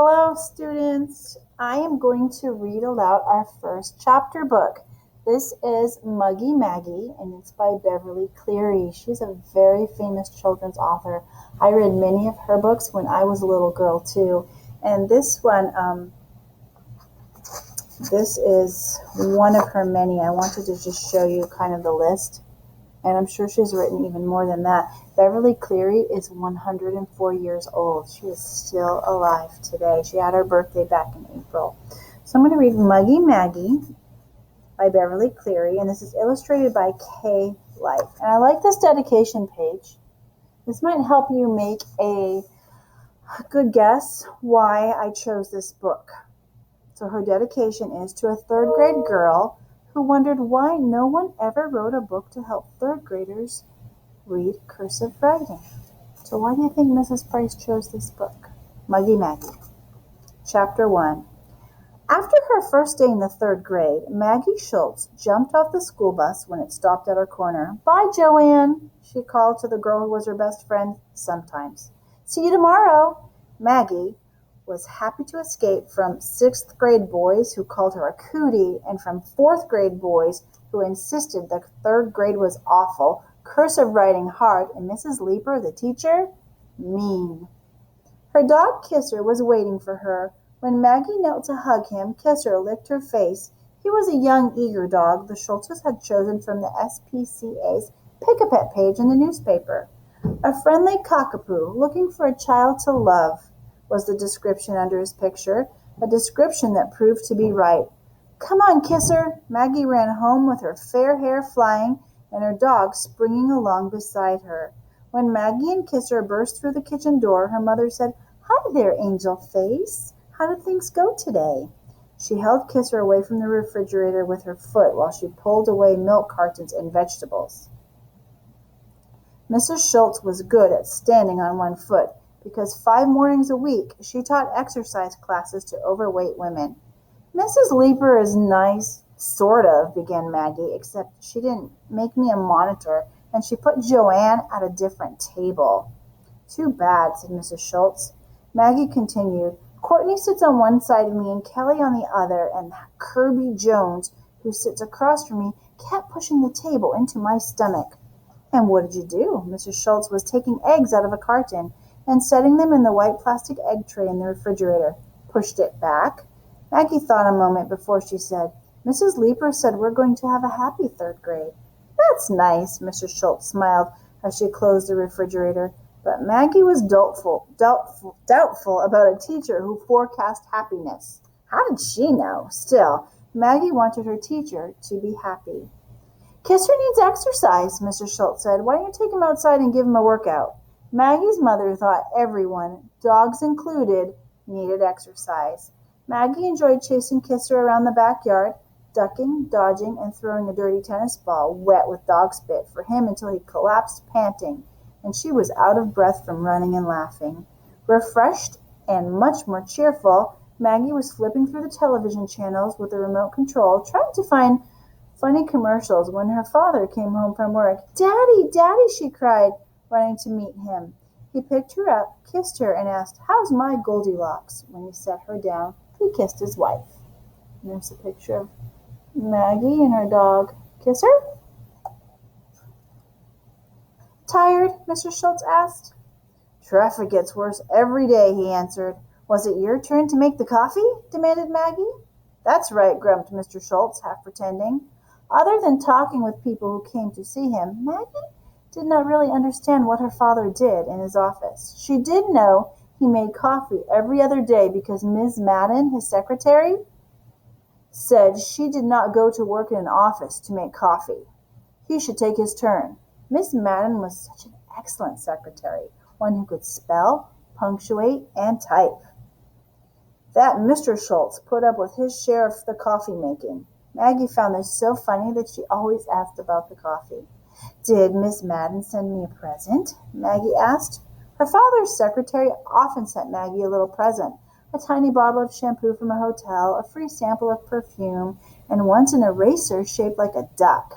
Hello, students. I am going to read aloud our first chapter book. This is Muggie, Maggie, and it's by Beverly Cleary. She's a very famous children's author. I read many of her books when I was a little girl, too. And this is one of her many. I wanted to just show you kind of the list. And I'm sure she's written even more than that. Beverly Cleary is 104 years old. She is still alive today. She had her birthday back in April. So I'm going to read Muggie Maggie by Beverly Cleary, and this is illustrated by Kay Life. And I like this dedication page. This might help you make a good guess why I chose this book. So her dedication is to a third grade girl who wondered why no one ever wrote a book to help third graders read cursive writing. So why do you think Mrs. Price chose this book? Muggie Maggie. Chapter 1. After her first day in the third grade, Maggie Schultz jumped off the school bus when it stopped at her corner. "Bye, Joanne," she called to the girl who was her best friend sometimes. "See you tomorrow." Maggie was happy to escape from sixth grade boys who called her a cootie and from fourth grade boys who insisted that third grade was awful, cursive writing hard, and Mrs. Leeper, the teacher, mean. Her dog Kisser was waiting for her. When Maggie knelt to hug him, Kisser licked her face. He was a young, eager dog the Schultzes had chosen from the SPCA's Pick-a-Pet page in the newspaper. "A friendly cockapoo, looking for a child to love," was the description under his picture, a description that proved to be right. "Come on, Kisser." Maggie ran home with her fair hair flying and her dog springing along beside her. When Maggie and Kisser burst through the kitchen door, her mother said, "Hi there, Angel Face. How did things go today?" She held Kisser away from the refrigerator with her foot while she pulled away milk cartons and vegetables. Mrs. Schultz was good at standing on one foot, because 5 mornings a week she taught exercise classes to overweight women. "Mrs. Leeper is nice, sort of," began Maggie, "except she didn't make me a monitor, and she put Joanne at a different table." "Too bad," said Mrs. Schultz. Maggie continued, "Courtney sits on one side of me and Kelly on the other, and Kirby Jones, who sits across from me, kept pushing the table into my stomach." "And what did you do?" Mrs. Schultz was taking eggs out of a carton and setting them in the white plastic egg tray in the refrigerator. "Pushed it back." Maggie thought a moment before she said, "Mrs. Leeper said we're going to have a happy third grade." "That's nice," Mrs. Schultz smiled as she closed the refrigerator. But Maggie was doubtful about a teacher who forecast happiness. How did she know? Still, Maggie wanted her teacher to be happy. "Kisser needs exercise," Mrs. Schultz said. "Why don't you take him outside and give him a workout?" Maggie's mother thought everyone, dogs included, needed exercise. Maggie enjoyed chasing Kisser around the backyard, ducking, dodging, and throwing a dirty tennis ball, wet with dog spit, for him until he collapsed panting, and she was out of breath from running and laughing. Refreshed and much more cheerful, Maggie was flipping through the television channels with the remote control, trying to find funny commercials when her father came home from work. "Daddy, Daddy," she cried, running to meet him. He picked her up, kissed her, and asked, "How's my Goldilocks?" When he set her down, he kissed his wife. And there's a picture of Maggie and her dog Kisser. "Tired?" Mr. Schultz asked. "Traffic gets worse every day," he answered. "Was it your turn to make the coffee?" demanded Maggie. "That's right," grumped Mr. Schultz, half pretending. Other than talking with people who came to see him, Maggie did not really understand what her father did in his office. She did know he made coffee every other day because Ms. Madden, his secretary, said she did not go to work in an office to make coffee. He should take his turn. Miss Madden was such an excellent secretary, one who could spell, punctuate, and type. That Mr. Schultz put up with his share of the coffee making. Maggie found this so funny that she always asked about the coffee. "Did Miss Madden send me a present?" Maggie asked. Her father's secretary often sent Maggie a little present, a tiny bottle of shampoo from a hotel, a free sample of perfume, and once an eraser shaped like a duck.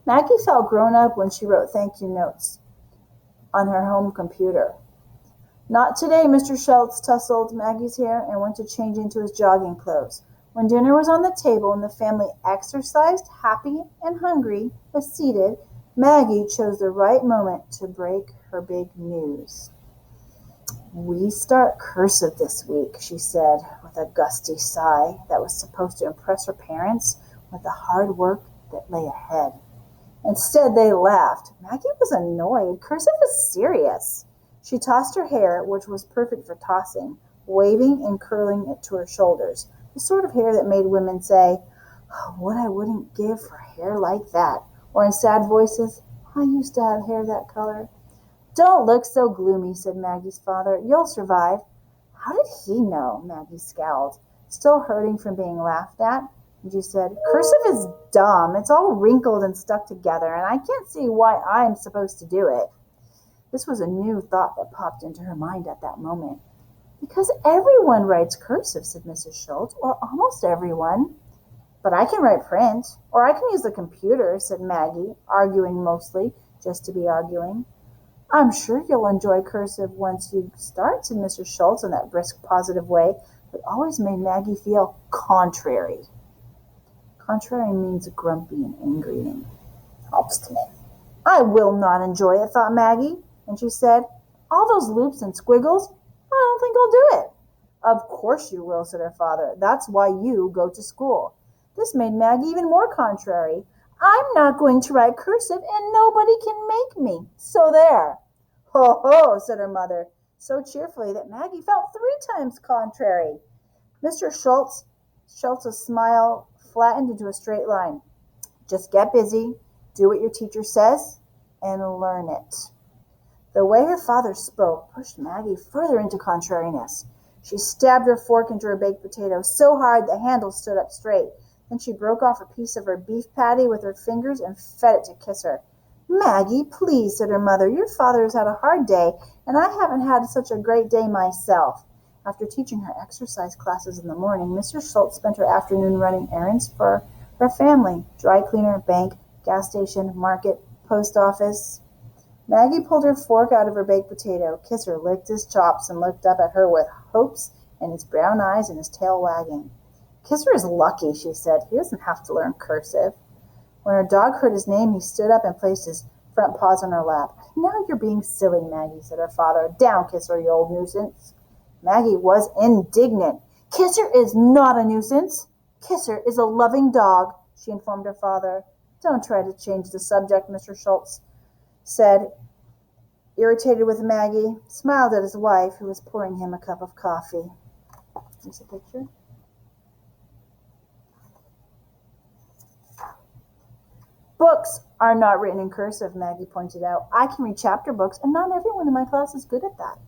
Maggie felt grown up when she wrote thank you notes on her home computer. Not today, Mr. Schultz tousled Maggie's hair and went to change into his jogging clothes. When dinner was on the table and the family, exercised, happy and hungry, was seated, Maggie chose the right moment to break her big news. "We start cursive this week," she said with a gusty sigh that was supposed to impress her parents with the hard work that lay ahead. Instead, they laughed. Maggie was annoyed. Cursive was serious. She tossed her hair, which was perfect for tossing, waving and curling it to her shoulders, the sort of hair that made women say, "Oh, what I wouldn't give for hair like that," or in sad voices, "I used to have hair that color." "Don't look so gloomy," said Maggie's father. "You'll survive." How did he know? Maggie scowled, still hurting from being laughed at. And she said, "Cursive is dumb. It's all wrinkled and stuck together, and I can't see why I'm supposed to do it." This was a new thought that popped into her mind at that moment. "Because everyone writes cursive," said Mrs. Schultz, "or almost everyone." "But I can write print, or I can use the computer," said Maggie, arguing mostly just to be arguing. "I'm sure you'll enjoy cursive once you start," said Mr. Schultz in that brisk, positive way that always made Maggie feel contrary. Contrary means grumpy and angry and obstinate. "I will not enjoy it," thought Maggie, and she said, "All those loops and squiggles, I don't think I'll do it." "Of course you will," said her father. "That's why you go to school." This made Maggie even more contrary. "I'm not going to write cursive, and nobody can make me. So there." "Ho, ho," said her mother, so cheerfully that Maggie felt 3 times contrary. Mr. Schultz's smile flattened into a straight line. "Just get busy, do what your teacher says, and learn it." The way her father spoke pushed Maggie further into contrariness. She stabbed her fork into her baked potato so hard the handle stood up straight. Then she broke off a piece of her beef patty with her fingers and fed it to Kisser. "Maggie, please," said her mother. "Your father has had a hard day, and I haven't had such a great day myself." After teaching her exercise classes in the morning, Mrs. Schultz spent her afternoon running errands for her family: dry cleaner, bank, gas station, market, post office. Maggie pulled her fork out of her baked potato. Kisser licked his chops and looked up at her with hopes in his brown eyes and his tail wagging. "Kisser is lucky," she said. "He doesn't have to learn cursive." When her dog heard his name, he stood up and placed his front paws on her lap. "Now you're being silly, Maggie," said her father. "Down, Kisser, you old nuisance." Maggie was indignant. "Kisser is not a nuisance. Kisser is a loving dog," she informed her father. "Don't try to change the subject," Mr. Schultz said, irritated with Maggie, smiled at his wife, who was pouring him a cup of coffee. Here's a picture. "Books are not written in cursive," Maggie pointed out. "I can read chapter books, and not everyone in my class is good at that."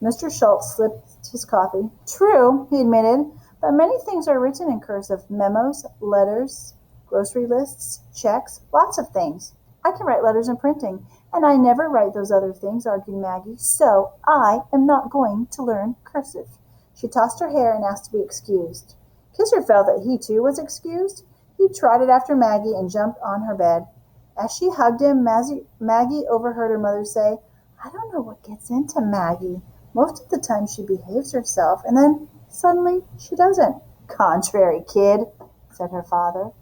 Mr. Schultz sipped his coffee. "True," he admitted, "but many things are written in cursive. Memos, letters, grocery lists, checks, lots of things. I can write letters and printing, and I never write those other things," argued Maggie, "so I am not going to learn cursive." She tossed her hair and asked to be excused. Kisser felt that he too was excused. He trotted after Maggie and jumped on her bed. As she hugged him, Maggie overheard her mother say, "I don't know what gets into Maggie. Most of the time she behaves herself, and then suddenly she doesn't." "Contrary kid," said her father.